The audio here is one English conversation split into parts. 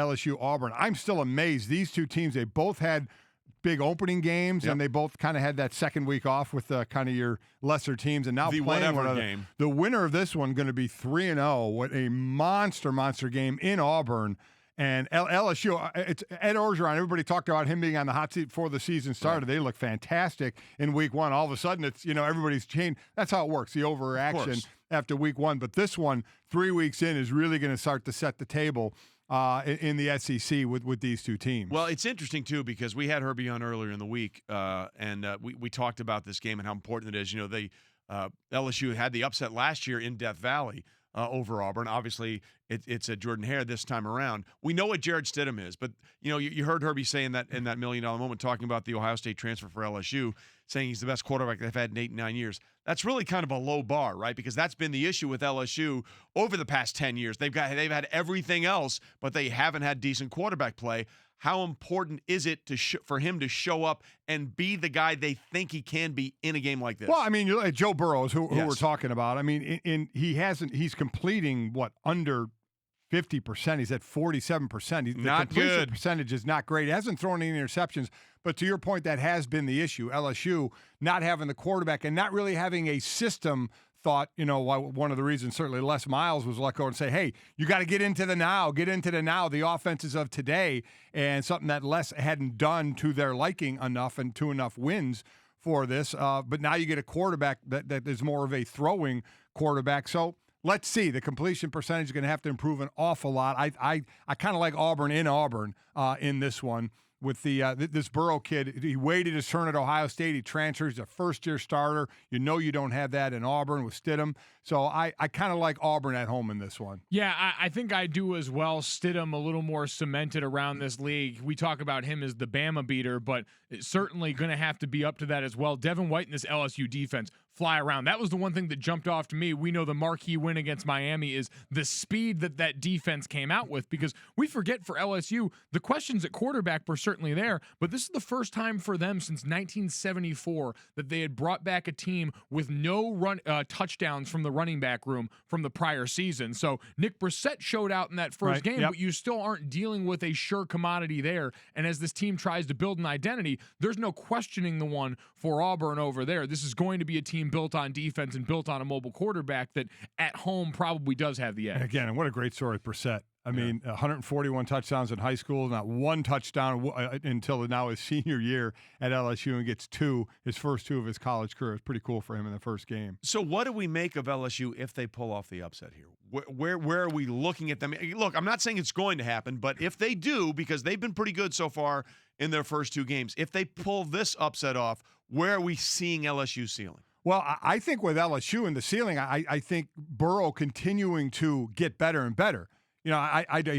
LSU Auburn. I'm still amazed. These two teams, they both had big opening games, and they both kind of had that second week off with kind of your lesser teams, and now the playing whatever game. The winner of this one going to be 3-0. What a monster game in Auburn. And LSU, it's Ed Orgeron. Everybody talked about him being on the hot seat before the season started. Right. They look fantastic in week one. All of a sudden, it's everybody's changed. That's how it works. The overreaction after week one. But this one, 3 weeks in, is really going to start to set the table in the SEC with these two teams. Well, it's interesting, too, because we had Herbie on earlier in the week, and we talked about this game and how important it is. LSU had the upset last year in Death Valley over Auburn. Obviously, it's a Jordan Hare this time around. We know what Jarrett Stidham is, but you heard Herbie saying that in that $1 million moment, talking about the Ohio State transfer for LSU, saying he's the best quarterback they've had in 8 and 9 years. That's really kind of a low bar, right? Because that's been the issue with LSU over the past 10 years. They've had everything else, but they haven't had decent quarterback play. How important is it for him to show up and be the guy they think he can be in a game like this? Well, I mean, Joe Burrow is who we're talking about. I mean, he's completing under 50%. He's at 47%. The completion percentage is not great. He hasn't thrown any interceptions. But to your point, that has been the issue. LSU not having the quarterback and not really having a system thought, one of the reasons certainly Les Miles was let go and say, hey, you got to get into the now, the offenses of today, and something that Les hadn't done to their liking enough and to enough wins for this. But now you get a quarterback that is more of a throwing quarterback. So let's see. The completion percentage is going to have to improve an awful lot. I kind of like Auburn in this one. With this Burrow kid, he waited his turn at Ohio State. He transfers, a first-year starter. You don't have that in Auburn with Stidham. So I kind of like Auburn at home in this one. Yeah, I think I do as well. Stidham a little more cemented around this league. We talk about him as the Bama beater, but it's certainly going to have to be up to that as well. Devin White in this LSU defense fly around. That was the one thing that jumped off to me. We know the marquee win against Miami is the speed that defense came out with, because we forget for LSU, the questions at quarterback were certainly there, but this is the first time for them since 1974 that they had brought back a team with no touchdowns from the running back room from the prior season. So Nick Brissett showed out in that first game, but you still aren't dealing with a sure commodity there. And as this team tries to build an identity, there's no questioning the one for Auburn over there. This is going to be a team built on defense and built on a mobile quarterback that at home probably does have the edge. And again, what a great story with Brissett. I mean, 141 touchdowns in high school, not one touchdown until now his senior year at LSU, and gets his first two of his college career. It's pretty cool for him in the first game. So what do we make of LSU if they pull off the upset here? Where are we looking at them? Look, I'm not saying it's going to happen, but if they do, because they've been pretty good so far in their first two games, if they pull this upset off, where are we seeing LSU's ceiling? Well, I think with LSU in the ceiling, I think Burrow continuing to get better and better. He's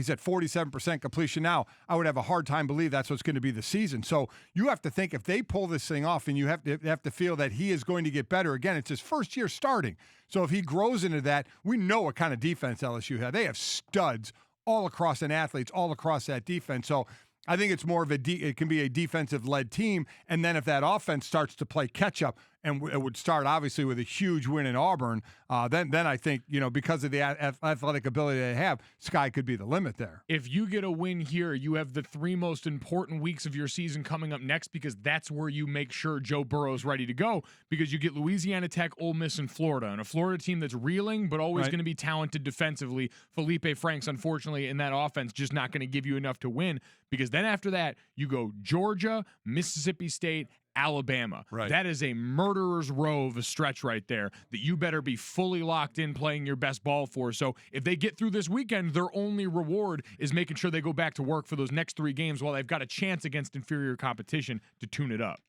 at 47% completion now. I would have a hard time believe that's what's going to be the season. So you have to think if they pull this thing off, and you have to feel that he is going to get better. Again, it's his first year starting. So if he grows into that, we know what kind of defense LSU has. They have studs all across and athletes all across that defense. So I think it's more of it can be a defensive-led team, and then if that offense starts to play catch-up, and it would start obviously with a huge win in Auburn, then I think, because of the athletic ability they have, sky could be the limit there. If you get a win here, you have the 3 most important weeks of your season coming up next, because that's where you make sure Joe Burrow's ready to go, because you get Louisiana Tech, Ole Miss, and Florida, and a Florida team that's reeling but always going to be talented defensively. Felipe Franks, unfortunately, in that offense, just not going to give you enough to win, because then after that, you go Georgia, Mississippi State, Alabama. Right. That is a murderer's row of a stretch right there that you better be fully locked in playing your best ball for. So if they get through this weekend, their only reward is making sure they go back to work for those next 3 games while they've got a chance against inferior competition to tune it up.